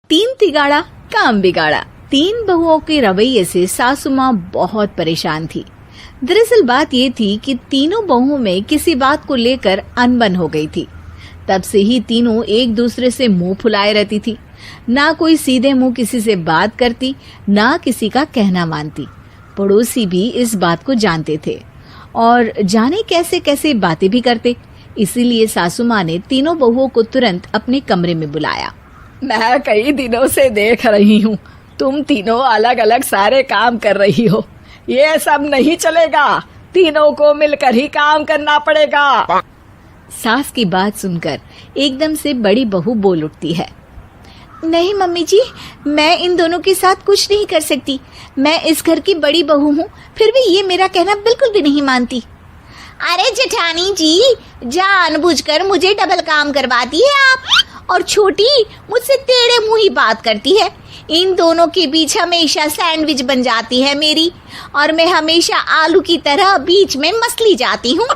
तीन तिगाड़ा काम बिगाड़ा। तीन बहुओं के रवैये से सासू माँ बहुत परेशान थी। दरअसल बात ये थी कि तीनों बहुओं में किसी बात को लेकर अनबन हो गई थी। तब से ही तीनों एक दूसरे से मुंह फुलाए रहती थी। ना कोई सीधे मुंह किसी से बात करती, ना किसी का कहना मानती। पड़ोसी भी इस बात को जानते थे और जाने कैसे कैसे बातें भी करते। इसीलिए सासू माँ ने तीनों बहुओं को तुरंत अपने कमरे में बुलाया। मैं कई दिनों से देख रही हूँ, तुम तीनों अलग अलग सारे काम कर रही हो। ये सब नहीं चलेगा, तीनों को मिलकर ही काम करना पड़ेगा। सास की बात सुनकर एकदम से बड़ी बहू बोल उठती है। नहीं मम्मी जी, मैं इन दोनों के साथ कुछ नहीं कर सकती। मैं इस घर की बड़ी बहू हूँ, फिर भी ये मेरा कहना बिल्कुल भी नहीं मानती। अरे जेठानी जी, जानबूझकर मुझे डबल काम करवाती है आप। और छोटी मुझसे टेढ़े मुंह ही बात करती है। इन दोनों के बीच हमेशा सैंडविच बन जाती है मेरी, और मैं हमेशा आलू की तरह बीच में मसली जाती हूँ।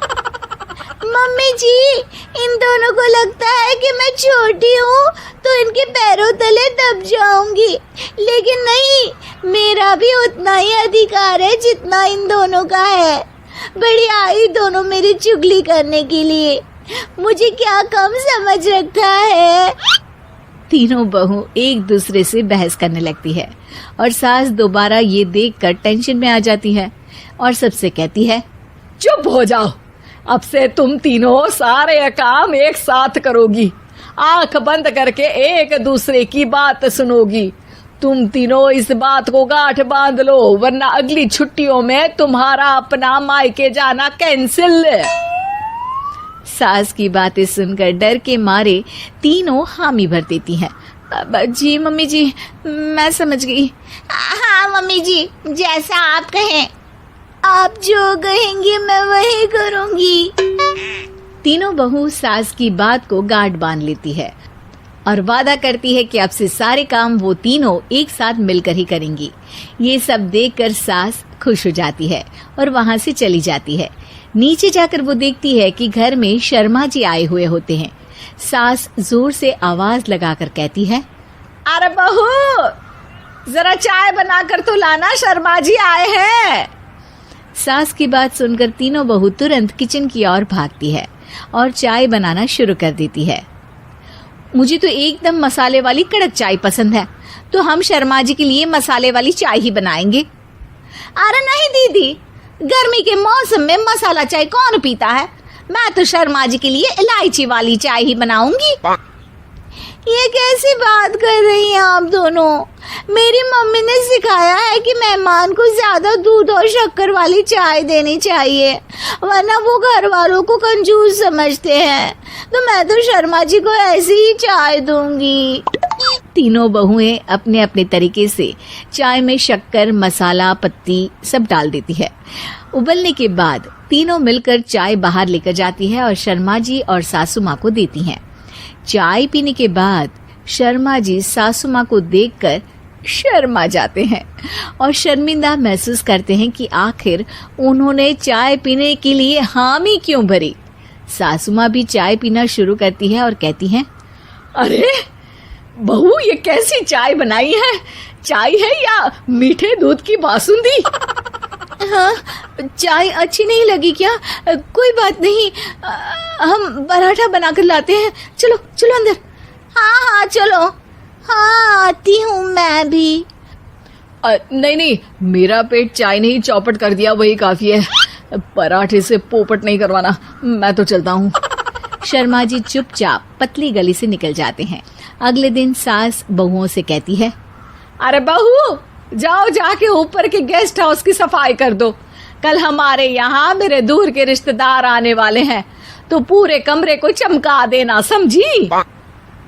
मम्मी जी, इन दोनों को लगता है कि मैं छोटी हूँ तो इनके पैरों तले दब जाऊंगी, लेकिन नहीं, मेरा भी उतना ही अधिकार है जितना इन दोनों का है। बड़ी आई दोनों मेरी चुगली करने के लिए, मुझे क्या कम समझ रखा है। तीनों बहू एक दूसरे से बहस करने लगती है और सास दोबारा ये देखकर टेंशन में आ जाती है और सबसे कहती है, चुप हो जाओ, अब से तुम तीनों सारे काम एक साथ करोगी, आंख बंद करके एक दूसरे की बात सुनोगी। तुम तीनों इस बात को गांठ बांध लो, वरना अगली छुट्टियों में तुम्हारा अपना मायके जाना कैंसिल। सास की बातें सुनकर डर के मारे तीनों हामी भर देती हैं। जी मम्मी जी, मैं समझ गई। हाँ मम्मी जी, जैसा आप कहें। आप जो कहेंगी मैं वही करूंगी। तीनों बहू सास की बात को गांठ बांध लेती है और वादा करती है कि अब से सारे काम वो तीनों एक साथ मिलकर ही करेंगी। ये सब देखकर सास खुश हो जाती है और वहां से चली जाती है। नीचे जाकर वो देखती है कि घर में शर्मा जी आए हुए होते हैं। सास जोर से आवाज लगाकर कहती है, अरे बहू, जरा चाय बनाकर तो लाना, शर्मा जी आए हैं। सास की बात सुनकर तीनों बहू तुरंत किचन की ओर भागती है और चाय बनाना शुरू कर देती है। मुझे तो एकदम मसाले वाली कड़क चाय पसंद है, तो हम शर्मा जी के लिए मसाले वाली चाय ही बनाएंगे। अरे नहीं दीदी, गर्मी के मौसम में मसाला चाय कौन पीता है? मैं तो शर्मा जी के लिए इलायची वाली चाय ही बनाऊंगी। ये कैसी बात कर रही हैं आप दोनों? मेरी मम्मी ने सिखाया है कि मेहमान को ज्यादा दूध और शक्कर वाली चाय देनी चाहिए, वरना वो घर वालों को कंजूस समझते हैं। तो मैं तो शर्मा जी को ऐसी ही चाय दूंगी। तीनों बहुएं अपने अपने तरीके से चाय में शक्कर, मसाला, पत्ती सब डाल देती है। उबलने के बाद तीनों मिलकर चाय बाहर लेकर जाती है और शर्मा जी और सासू माँ को देती हैं। चाय पीने के बाद शर्मा जी सासू माँ को देखकर शर्मा जाते हैं और शर्मिंदा महसूस करते हैं कि आखिर उन्होंने चाय पीने के लिए हामी क्यों भरी। सासू माँ भी चाय पीना शुरू करती है और कहती हैं, अरे बहू, ये कैसी चाय बनाई है? चाय है या मीठे दूध की बासुंदी? हाँ, चाय अच्छी नहीं लगी क्या? कोई बात नहीं, हम पराठा बनाकर लाते हैं। चलो चलो अंदर। हाँ चलो। हाँ, आती हूँ मैं भी। नहीं नहीं, मेरा पेट चाय ने ही चौपट कर दिया, वही काफी है। पराठे से पोपट नहीं करवाना, मैं तो चलता हूँ। शर्मा जी चुपचाप पतली गली से निकल जाते हैं। अगले दिन सास बहुओं से कहती है, अरे बहू, जाओ जाके ऊपर के गेस्ट हाउस की सफाई कर दो। कल हमारे यहाँ मेरे दूर के रिश्तेदार आने वाले हैं, तो पूरे कमरे को चमका देना, समझी?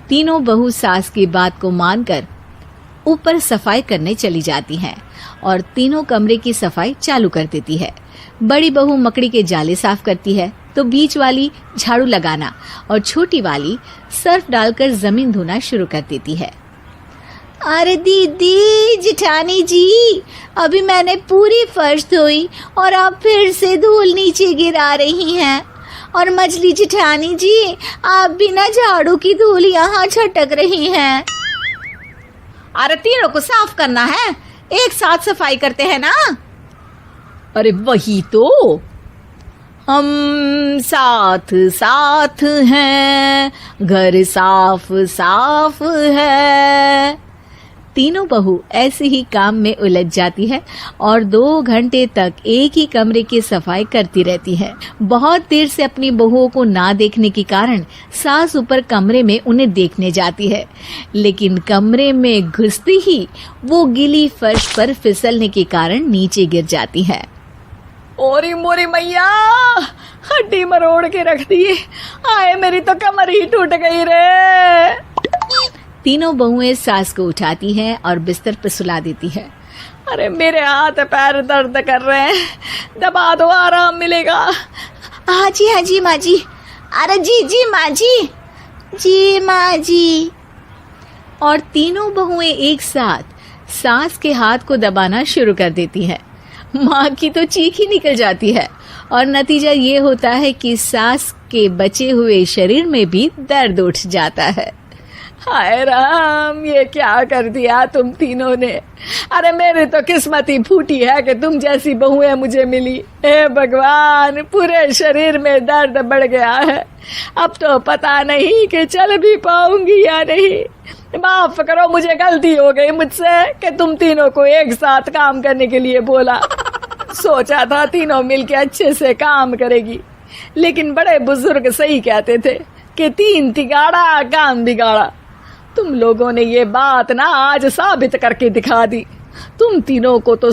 तीनों बहू सास की बात को मानकर ऊपर सफाई करने चली जाती हैं और तीनों कमरे की सफाई चालू कर देती है। बड़ी बहू मकड़ी के जाले साफ करती है, तो बीच वाली झाड़ू लगाना और छोटी वाली सर्फ डालकर जमीन धोना शुरू कर देती है। अरे दीदी, जेठानी जी, अभी मैंने पूरी फर्श धोई और आप फिर से धूल नीचे गिरा रही हैं। और मछली जेठानी जी, आप बिना झाड़ू की धूल यहाँ छटक रही हैं। अरे तीनों को साफ करना है, एक साथ सफाई करते हैं ना। अरे वही तो, हम साथ साथ हैं, घर साफ साफ है। तीनों बहू ऐसे ही काम में उलझ जाती है और 2 घंटे तक एक ही कमरे की सफाई करती रहती है। बहुत देर से अपनी बहुओं को ना देखने के कारण सास ऊपर कमरे में उन्हें देखने जाती है, लेकिन कमरे में घुसती ही वो गीली फर्श पर फिसलने के कारण नीचे गिर जाती है। ओरी मोरी मैया, हड्डी मरोड़ के रख दी। आए मेरी तो कमर ही टूट गई रे। तीनों बहुएं सास को उठाती हैं और बिस्तर पर सुला देती है। अरे मेरे हाथ पैर दर्द कर रहे हैं, दबा दो आराम मिलेगा। हाँ जी माँ जी। अरे जी माँ जी माँ जी। और तीनों बहुएं एक साथ सास के हाथ को दबाना शुरू कर देती है। माँ की तो चीख ही निकल जाती है और नतीजा ये होता है कि सास के बचे हुए शरीर में भी दर्द उठ जाता है। हाय राम, ये क्या कर दिया तुम तीनों ने। अरे मेरी तो किस्मत ही फूटी है कि तुम जैसी बहुएं मुझे मिली। हे भगवान, पूरे शरीर में दर्द बढ़ गया है। अब तो पता नहीं कि चल भी पाऊंगी या नहीं। माफ करो, मुझे गलती हो गई मुझसे कि तुम तीनों को एक साथ काम करने के लिए बोला। सोचा था तीनों मिलके अच्छे से काम करेगी, लेकिन बड़े बुजुर्ग सही कहते थे कि 3 तिगाड़ा काम बिगाड़ा। तुम लोगों ने ये बात ना आज साबित करके दिखा दी। तुम तीनों को तो